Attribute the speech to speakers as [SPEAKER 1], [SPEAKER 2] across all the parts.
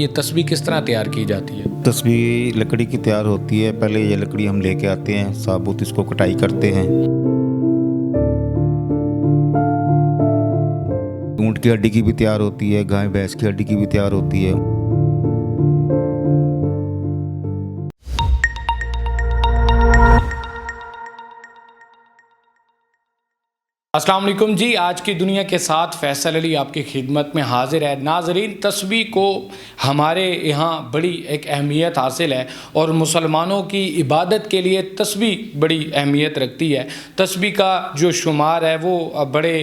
[SPEAKER 1] ये तस्बीह किस तरह तैयार की जाती है?
[SPEAKER 2] तस्बीह लकड़ी की तैयार होती है। पहले ये लकड़ी हम लेके आते हैं, साबुत इसको कटाई करते हैं। ऊँट की हड्डी की भी तैयार होती है, गाय भैंस की हड्डी की भी तैयार होती है।
[SPEAKER 1] अस्सलाम वालेकुम जी, आज की दुनिया के साथ फैसल अली आपकी खिदमत में हाजिर है। नाजरीन, तस्बीह को हमारे यहाँ बड़ी एक अहमियत हासिल है और मुसलमानों की इबादत के लिए तस्बीह बड़ी अहमियत रखती है। तस्बीह का जो शुमार है वो बड़े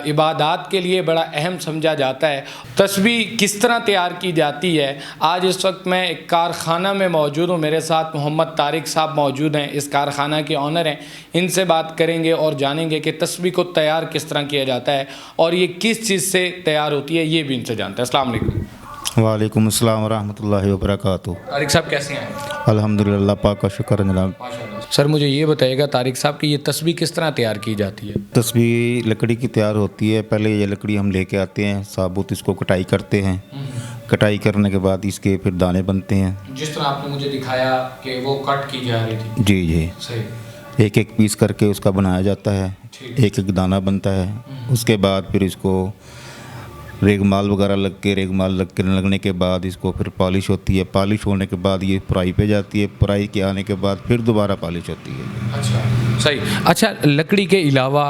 [SPEAKER 1] इबादत के लिए बड़ा अहम समझा जाता है। तस्बीह किस तरह तैयार की जाती है, आज इस वक्त मैं एक कारखाना में मौजूद हूँ। मेरे साथ मोहम्मद तारिक साहब मौजूद हैं, इस कारखाना के ऑनर हैं। इनसे बात करेंगे और जानेंगे कि तस्बीह को तैयार किस तरह किया जाता है और ये किस चीज़ से तैयार होती है, ये भी इनसे जानते हैं। अस्सलाम वालेकुम।
[SPEAKER 2] वालेकुम अस्सलाम वरहमतुल्लाहि वबरकातुहू।
[SPEAKER 1] तारिक साहब कैसे हैं?
[SPEAKER 2] अल्हम्दुलिल्लाह, पाक का शुक्र है जनाब।
[SPEAKER 1] सर, मुझे ये बताइएगा तारिक साहब कि ये तस्बीह किस तरह तैयार की जाती है?
[SPEAKER 2] तस्बीह लकड़ी की तैयार होती है। पहले ये लकड़ी हम लेके आते हैं, साबुत इसको कटाई करते हैं। कटाई करने के बाद इसके फिर दाने बनते हैं।
[SPEAKER 1] जिस तरह आपने मुझे दिखाया कि वो कट की जा रही थी।
[SPEAKER 2] जी जी,
[SPEAKER 1] सही।
[SPEAKER 2] एक एक पीस करके उसका बनाया जाता है, एक एक दाना बनता है। उसके बाद फिर इसको रेगमाल वगैरह लगने के बाद इसको फिर पॉलिश होती है। पॉलिश होने के बाद ये फ्राई पे जाती है। फ्राई के आने के बाद फिर दोबारा पॉलिश होती है।
[SPEAKER 1] अच्छा, सही। अच्छा, लकड़ी के अलावा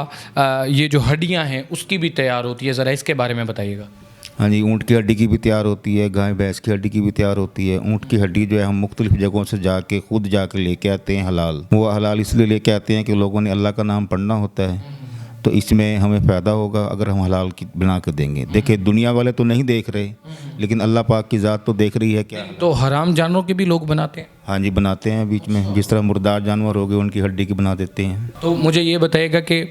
[SPEAKER 1] ये जो हड्डियां हैं उसकी भी तैयार होती है, ज़रा इसके बारे में बताइएगा।
[SPEAKER 2] हाँ जी, ऊँट की हड्डी की भी तैयार होती है, गाय भैंस की हड्डी की भी तैयार होती है। ऊँट की हड्डी जो है हम मुख्तलिफ जगहों से खुद जाके लेके आते हैं हलाल। वो हलाल इसलिए लेके आते हैं कि लोगों ने अल्लाह का नाम पढ़ना होता है, तो इसमें हमें फ़ायदा होगा अगर हम हलाल की बना के देंगे। देखिए, दुनिया वाले तो नहीं देख रहे, लेकिन अल्लाह पाक की ज़ात तो देख रही है। क्या
[SPEAKER 1] तो हराम जानवरों के भी लोग बनाते हैं?
[SPEAKER 2] हाँ जी, बनाते हैं बीच में। जिस तरह मुर्दार जानवर हो गए उनकी हड्डी की बना देते हैं।
[SPEAKER 1] तो मुझे ये बताइएगा कि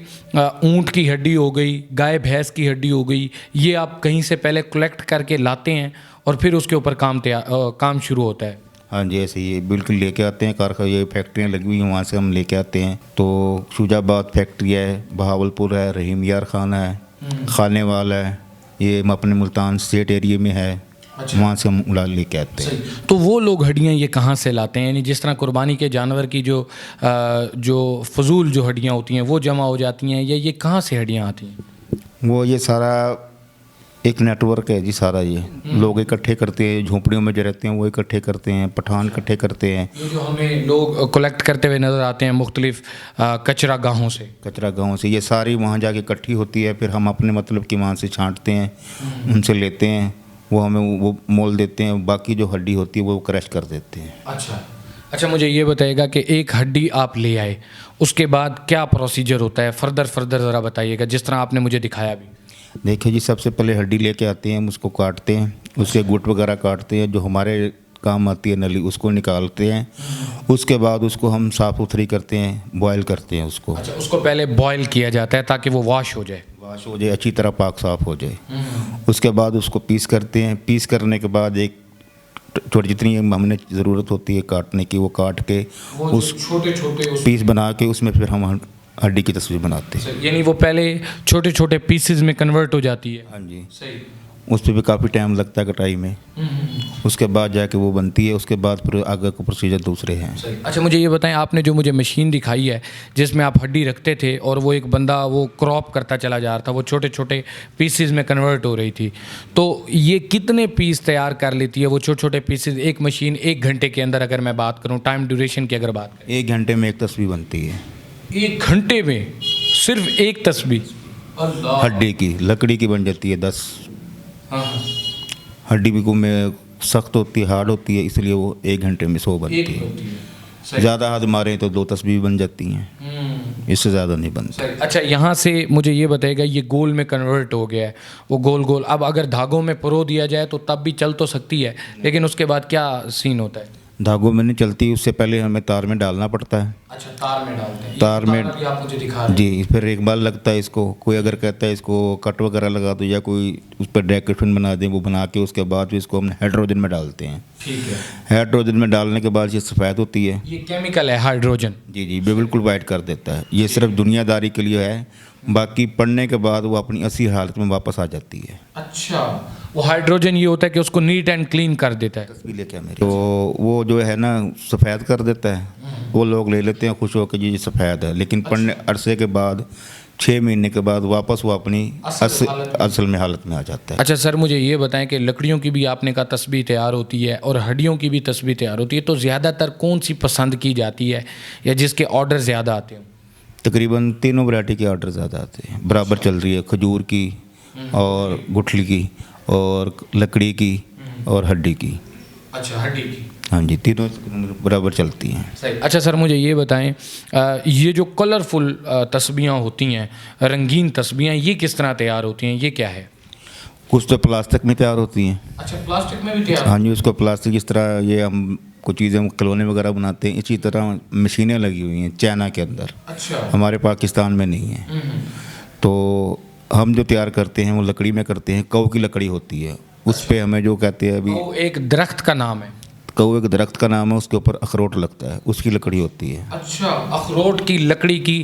[SPEAKER 1] ऊँट की हड्डी हो गई, गाय भैंस की हड्डी हो गई, ये आप कहीं से पहले कलेक्ट करके लाते हैं और फिर उसके ऊपर काम शुरू होता है?
[SPEAKER 2] हाँ जी, ऐसे ही बिल्कुल लेके आते हैं। कारखाना, ये फैक्ट्रियाँ लगी हुई हैं, वहाँ से हम लेके आते हैं। तो शुजाबाद फैक्ट्री है, बहावलपुर है, रहीम यार खाना है, खानेवाल है, ये अपने मुल्तान स्टेट एरिया में है। अच्छा। वहाँ से हम उड़ा लेके आते हैं।
[SPEAKER 1] तो वो लोग हड्डियाँ ये कहाँ से लाते हैं? यानी जिस तरह कुर्बानी के जानवर की जो फजूल जो हड्डियाँ होती हैं वो जमा हो जाती हैं, या ये कहाँ से हड्डियाँ आती हैं?
[SPEAKER 2] वो ये सारा एक नेटवर्क है जी। सारा ये लोग इकट्ठे करते हैं, झोंपड़ियों में जो रहते हैं वो इकट्ठे करते हैं, पठान इकट्ठे करते हैं।
[SPEAKER 1] ये जो हमें लोग कलेक्ट करते हुए नज़र आते हैं मुख्तलिफ कचरा गाहों से,
[SPEAKER 2] ये सारी वहाँ जाके इकट्ठी होती है। फिर हम अपने मतलब की वहाँ से छांटते हैं, उनसे लेते हैं, वो हमें वो मोल देते हैं। बाकी जो हड्डी होती है वो क्रश कर देते हैं।
[SPEAKER 1] अच्छा, मुझे ये बताइएगा कि एक हड्डी आप ले आए, उसके बाद क्या प्रोसीजर होता है? फर्दर ज़रा बताइएगा, जिस तरह आपने मुझे दिखाया भी।
[SPEAKER 2] देखिए जी, सबसे पहले हड्डी लेके आते हैं, हम उसको काटते हैं, उसके गुट वगैरह काटते हैं, जो हमारे काम आती है नली उसको निकालते हैं। उसके बाद उसको हम साफ़ सुथरी करते हैं, बॉयल करते हैं उसको।
[SPEAKER 1] अच्छा, उसको पहले बॉयल किया जाता है ताकि वो वॉश हो जाए,
[SPEAKER 2] अच्छी तरह पाक साफ़ हो जाए। उसके बाद उसको पीस करते हैं। पीस करने के बाद एक छोटी जितनी हमने ज़रूरत होती है काटने की, वो काट के उस छोटे पीस बना के उसमें फिर हम हड्डी की तस्वीर बनाते हैं।
[SPEAKER 1] यानी वो पहले छोटे छोटे पीसेस में कन्वर्ट हो जाती है?
[SPEAKER 2] हाँ जी,
[SPEAKER 1] सही।
[SPEAKER 2] उस पर भी काफ़ी टाइम लगता है कटाई में। उसके बाद जाके वो बनती है। उसके बाद फिर आगे के प्रोसीजर दूसरे हैं।
[SPEAKER 1] अच्छा, मुझे ये बताएं, आपने जो मुझे मशीन दिखाई है जिसमें आप हड्डी रखते थे और वो एक बंदा वो क्रॉप करता चला जा रहा था, वो छोटे छोटे पीसेस में कन्वर्ट हो रही थी, तो ये कितने पीस तैयार कर लेती है वो छोटे छोटे पीसेस? एक मशीन 1 घंटे के अंदर, अगर मैं बात करूँ टाइम ड्यूरेशन की अगर बात करें,
[SPEAKER 2] 1 घंटे में एक तस्वीर बनती है।
[SPEAKER 1] 1 घंटे में सिर्फ एक तस्वीर?
[SPEAKER 2] हड्डी की, लकड़ी की बन जाती है 10। हड्डी भी में सख्त होती है, हार्ड होती है, इसलिए वो 1 घंटे में 100 बनती है। ज़्यादा हाथ मारें तो 2 तस्वीर बन जाती हैं, इससे ज़्यादा नहीं बनती।
[SPEAKER 1] अच्छा, यहाँ से मुझे ये बताइएगा, ये गोल में कन्वर्ट हो गया है, वो गोल अब अगर धागों में परो दिया जाए तो तब भी चल तो सकती है, लेकिन उसके बाद क्या सीन होता है?
[SPEAKER 2] धागों में नहीं चलती, उससे पहले हमें तार में डालना पड़ता है।
[SPEAKER 1] अच्छा, तार में डालते हैं?
[SPEAKER 2] तार में
[SPEAKER 1] आप मुझे दिखा रहे हैं
[SPEAKER 2] जी। फिर एक बार लगता है इसको, कोई अगर कहता है इसको कट वगैरह लगा दो या कोई उस पर डेकोरेशन बना दें, वो बना के उसके बाद फिर इसको हम हाइड्रोजन में डालते हैं।
[SPEAKER 1] ठीक है।
[SPEAKER 2] हाइड्रोजन में डालने के बाद ये सफ़ेद होती है।
[SPEAKER 1] ये केमिकल है हाइड्रोजन?
[SPEAKER 2] जी, बिल्कुल वाइट कर देता है। ये सिर्फ दुनियादारी के लिए है, बाकी पढ़ने के बाद वो अपनी असली हालत में वापस आ जाती है।
[SPEAKER 1] अच्छा, वो हाइड्रोजन ये होता है कि उसको नीट एंड क्लीन कर देता है।
[SPEAKER 2] तस्वीर लेके आ मेरी। तो वो जो है ना सफ़ेद कर देता है, वो लोग ले लेते हैं खुश होकर जी सफ़ेद है, लेकिन पढ़ने अरसे के बाद 6 महीने के बाद वापस वो अपनी असल में हालत में आ जाता है।
[SPEAKER 1] अच्छा सर, मुझे ये बताएं कि लकड़ियों की भी आपने कहा तस्बीह तैयार होती है और हड्डियों की भी तस्बीह तैयार होती है, तो ज़्यादातर कौन सी पसंद की जाती है या जिसके ऑर्डर ज़्यादा आते हैं?
[SPEAKER 2] तकरीबन तीनों वैरायटी के ऑर्डर ज़्यादा आते हैं, बराबर चल रही है, खजूर की और गुठली की और लकड़ी की और हड्डी की।
[SPEAKER 1] अच्छा, हड्डी की।
[SPEAKER 2] हाँ जी, तीनों बराबर चलती हैं।
[SPEAKER 1] सही। अच्छा सर, मुझे ये बताएं, ये जो कलरफुल तस्बीहां होती हैं, रंगीन तस्बीहां, ये किस तरह तैयार होती हैं, ये क्या है?
[SPEAKER 2] कुछ तो प्लास्टिक में तैयार होती हैं।
[SPEAKER 1] अच्छा, प्लास्टिक में भी तैयार?
[SPEAKER 2] हाँ जी, उसको प्लास्टिक जिस तरह ये हम कुछ चीज़ें खिलौने वगैरह बनाते हैं, इसी तरह मशीनें लगी हुई हैं चाइना के अंदर।
[SPEAKER 1] अच्छा।
[SPEAKER 2] हमारे पाकिस्तान में नहीं है। तो हम जो तैयार करते हैं वो लकड़ी में करते हैं, कऊ की लकड़ी होती है, उस पे हमें जो कहते हैं अभी,
[SPEAKER 1] वो एक दरख्त का नाम है?
[SPEAKER 2] कऊ एक दरख्त का नाम है, उसके ऊपर अखरोट लगता है, उसकी लकड़ी होती है।
[SPEAKER 1] अच्छा, अखरोट की लकड़ी की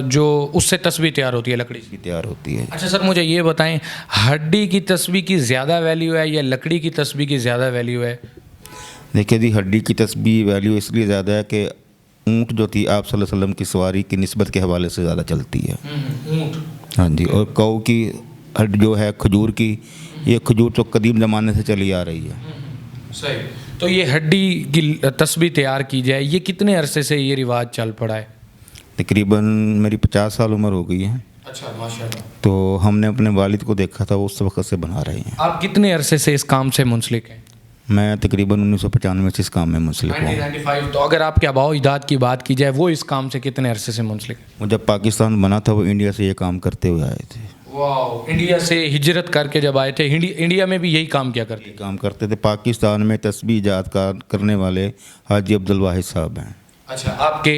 [SPEAKER 1] जो उससे तस्बीह तैयार होती है, लकड़ी
[SPEAKER 2] की तैयार होती है।
[SPEAKER 1] अच्छा सर, मुझे ये बताएं, हड्डी की तस्बीह की ज़्यादा वैल्यू है या लकड़ी की तस्बीह की ज़्यादा वैल्यू है?
[SPEAKER 2] देखिए जी, हड्डी की तस्बीह वैल्यू इसलिए ज़्यादा है कि ऊँट जो थी आप सल्लल्लाहु अलैहि वसल्लम की सवारी की निस्बत के हवाले से ज़्यादा चलती है।
[SPEAKER 1] ऊँट।
[SPEAKER 2] हाँ जी, और कऊ की हड्डी जो है खजूर की, ये खजूर तो कदीम ज़माने से चली आ रही है।
[SPEAKER 1] सही। तो ये हड्डी की तस्बीह तैयार की जाए, ये कितने अरसे से ये रिवाज चल पड़ा है?
[SPEAKER 2] तकरीबन मेरी 50 साल उम्र हो गई है।
[SPEAKER 1] अच्छा, माशाल्लाह।
[SPEAKER 2] तो हमने अपने वालिद को देखा था, वो उस वक्त से बना रहे हैं।
[SPEAKER 1] आप कितने अरसे से इस काम से मुंसलिक हैं?
[SPEAKER 2] मैं तकरीबन 1995 से इस काम में मुंसलिक हूँ।
[SPEAKER 1] 1995। तो अगर आपके आबाओ इजाद की बात की जाए, वो इस काम से कितने अरसे से मुंसलिक हैं?
[SPEAKER 2] वो जब पाकिस्तान बना था, वो इंडिया से ये काम करते हुए आए थे।
[SPEAKER 1] वाह, इंडिया से हिजरत करके जब आए थे, इंडिया में भी यही काम क्या करते थे?
[SPEAKER 2] काम करते थे। पाकिस्तान में तस्बीह इजाद करने वाले हाजी अब्दुल वाहिद साहब हैं।
[SPEAKER 1] अच्छा, आपके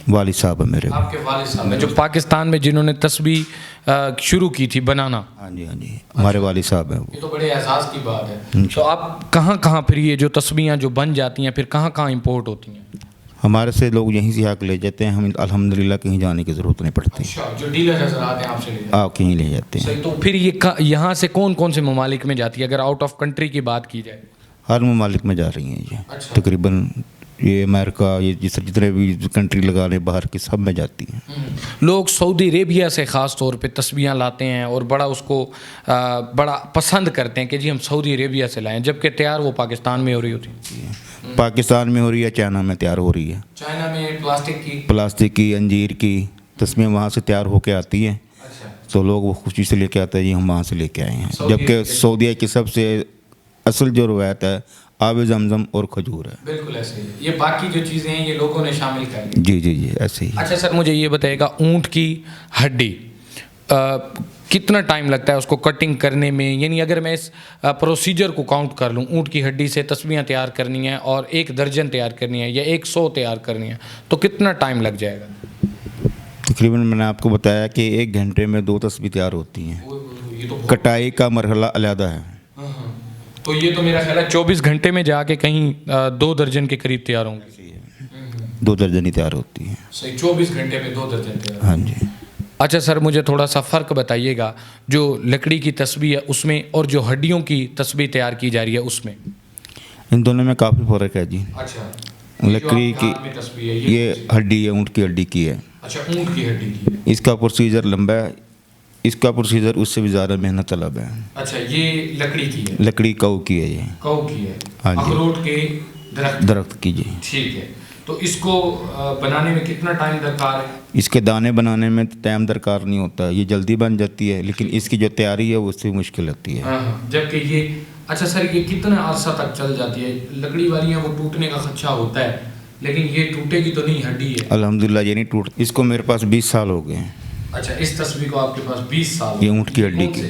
[SPEAKER 2] वालिद साहब हैं मेरे।
[SPEAKER 1] आपके वालिद साहब हैं जो पाकिस्तान में जिन्होंने तस्बीह शुरू की थी बनाना?
[SPEAKER 2] हाँ जी, हाँ जी, हमारे वालिद साहब हैं वो।
[SPEAKER 1] ये तो बड़े एहसास की बात है। तो आप कहाँ कहाँ फिर ये जो तस्बीहां जो बन जाती हैं, फिर कहाँ कहाँ इंपोर्ट होती हैं?
[SPEAKER 2] हमारे से लोग यहीं से आके ले जाते हैं, हमें अल्हम्दुलिल्लाह कहीं जाने की ज़रूरत नहीं पड़ती।
[SPEAKER 1] अच्छा, जो डीलर हज़रात हैं आपसे ले जाते हैं?
[SPEAKER 2] आप कहीं ले जाते हैं।
[SPEAKER 1] सही। तो फिर ये यहाँ से कौन कौन से ममालिक में जाती है, अगर आउट ऑफ कंट्री की बात की जाए?
[SPEAKER 2] हर ममालिक में जा रही हैं ये।
[SPEAKER 1] अच्छा।
[SPEAKER 2] तकरीबन ये अमेरिका, ये जितने भी कंट्री लगा रहे बाहर की, सब में जाती हैं।
[SPEAKER 1] लोग सऊदी अरेबिया से ख़ास तौर पे तस्बीहां लाते हैं और बड़ा उसको बड़ा पसंद करते हैं कि जी हम सऊदी अरेबिया से लाएं, जबकि तैयार वो पाकिस्तान में हो रही होती है।
[SPEAKER 2] पाकिस्तान में हो रही है, चाइना में तैयार हो रही है।
[SPEAKER 1] चाइना में
[SPEAKER 2] प्लास्टिक की, अंजीर की तस्बीहें वहाँ से तैयार होके आती हैं।
[SPEAKER 1] अच्छा।
[SPEAKER 2] तो लोग वो खुशी से लेके आते हैं, जी हम वहाँ से लेके आए हैं। जबकि सऊदीया की सबसे असल जो रवायत है आब जमजम और खजूर है।
[SPEAKER 1] बिल्कुल ऐसे ही। ये बाकी जो चीज़ें हैं ये लोगों ने शामिल कर ली।
[SPEAKER 2] जी जी जी, ऐसे ही।
[SPEAKER 1] अच्छा सर, मुझे ये बताइएगा, ऊँट की हड्डी कितना टाइम लगता है उसको कटिंग करने में? यानी अगर मैं इस प्रोसीजर को काउंट कर लूँ, ऊँट की हड्डी से तस्बीहां तैयार करनी है और 1 दर्जन तैयार करनी है या 100 तैयार करनी है, तो कितना टाइम लग जाएगा?
[SPEAKER 2] तकरीबन मैंने आपको बताया कि 1 घंटे में 2 तस्बीह तैयार होती हैं।
[SPEAKER 1] ये तो
[SPEAKER 2] कटाई का मरहला अलहदा है।
[SPEAKER 1] तो ये तो मेरा ख्याल है 24 घंटे में जाके कहीं 2 दर्जन के करीब तैयार होंगे।
[SPEAKER 2] 2 दर्जन ही तैयार होती हैं।
[SPEAKER 1] सही, 24 घंटे में 2 दर्जन तैयार।
[SPEAKER 2] हाँ जी।
[SPEAKER 1] अच्छा सर, मुझे थोड़ा सा फ़र्क बताइएगा, जो लकड़ी की तस्बीह है उसमें और जो हड्डियों की तस्बीह तैयार की जा रही है उसमें।
[SPEAKER 2] इन दोनों में काफ़ी फ़र्क है जी।
[SPEAKER 1] अच्छा।
[SPEAKER 2] लकड़ी की
[SPEAKER 1] तस्बीह है
[SPEAKER 2] ये हड्डी है, ऊँट की हड्डी की है।
[SPEAKER 1] अच्छा, ऊँट की हड्डी की है।
[SPEAKER 2] इसका प्रोसीजर लंबा है, इसका प्रोसीजर उससे भी ज़्यादा मेहनत तलब है।
[SPEAKER 1] अच्छा, ये लकड़ी की है?
[SPEAKER 2] लकड़ी कऊ की है ये।
[SPEAKER 1] कऊ की है।
[SPEAKER 2] हाँ जी।
[SPEAKER 1] अखरोट के
[SPEAKER 2] दरख्त की जी।
[SPEAKER 1] ठीक है। तो इसको बनाने में कितना टाइम दरकार है?
[SPEAKER 2] इसके दाने बनाने में टाइम दरकार नहीं होता है, ये जल्दी बन जाती है, लेकिन इसकी जो तैयारी है वो उससे मुश्किल होती है।
[SPEAKER 1] हाँ, जबकि ये, अच्छा सर, ये कितना अरसा तक चल जाती है? लकड़ी वाली है वो टूटने का खदशा होता है, लेकिन ये टूटेगी तो नहीं, हड्डी है।
[SPEAKER 2] अल्हम्दुलिल्लाह ये नहीं टूट। इसको मेरे पास 20 साल हो गए हैं।
[SPEAKER 1] अच्छा, इस तस्वीर को आपके पास 20 साल?
[SPEAKER 2] ये ऊँट की हड्डी की।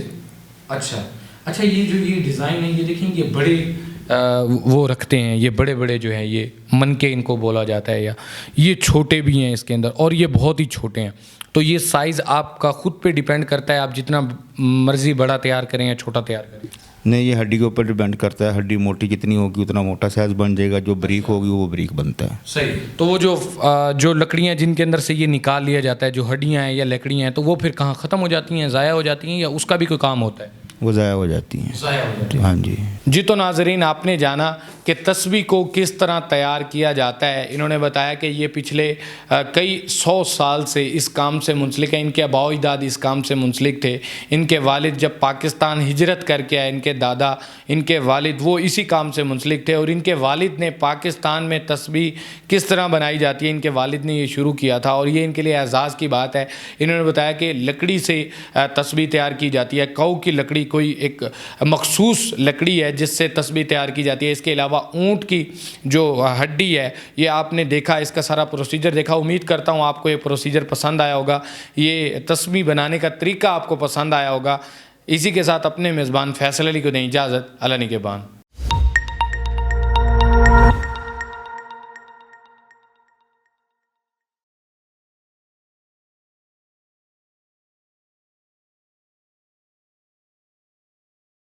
[SPEAKER 1] अच्छा, ये जो ये डिज़ाइन है, ये देखेंगे, ये बड़े वो रखते हैं, ये बड़े बड़े जो हैं, ये मनके इनको बोला जाता है, या ये छोटे भी हैं इसके अंदर, और ये बहुत ही छोटे हैं। तो ये साइज़ आपका खुद पे डिपेंड करता है, आप जितना मर्ज़ी बड़ा तैयार करें या छोटा तैयार करें?
[SPEAKER 2] नहीं, ये हड्डी के ऊपर डिपेंड करता है। हड्डी मोटी जितनी होगी उतना मोटा साइज़ बन जाएगा, जो बारीक होगी वो बारीक बनता है।
[SPEAKER 1] सही। तो वो जो लकड़ियाँ जिनके अंदर से ये निकाल लिया जाता है, जो हड्डियाँ हैं या लकड़ियाँ हैं, तो वो फिर कहाँ ख़त्म हो जाती हैं, ज़ाया हो जाती हैं, या उसका भी कोई काम होता है?
[SPEAKER 2] वो ज़ाया हो जाती हैं। हाँ जी।
[SPEAKER 1] जी, तो नाजरीन आपने जाना कि तस्बीह को किस तरह तैयार किया जाता है। इन्होंने बताया कि ये पिछले कई 100 साल से इस काम से मुंसलिक है। इनके आबाओ अजदाद इस काम से मुंसलिक थे। इनके वालिद जब पाकिस्तान हिजरत करके आए, इनके दादा, इनके वालिद वो इसी काम से मुंसलिक थे और इनके वालिद ने पाकिस्तान में तस्बीह किस तरह बनाई जाती है, इनके वालिद ने ये शुरू किया था और ये इनके लिए एजाज़ की बात है। इन्होंने बताया कि लकड़ी से तस्बीह तैयार की जाती है। काऊ की लकड़ी कोई एक मखसूस लकड़ी है जिससे तस्बीह तैयार की जाती है। इसके अलावा ऊँट की जो हड्डी है, ये आपने देखा, इसका सारा प्रोसीजर देखा। उम्मीद करता हूँ आपको ये प्रोसीजर पसंद आया होगा, ये तस्बीह बनाने का तरीका आपको पसंद आया होगा। इसी के साथ अपने मेज़बान फैसल अली को दें इजाज़त। अल्लाह निगहबान।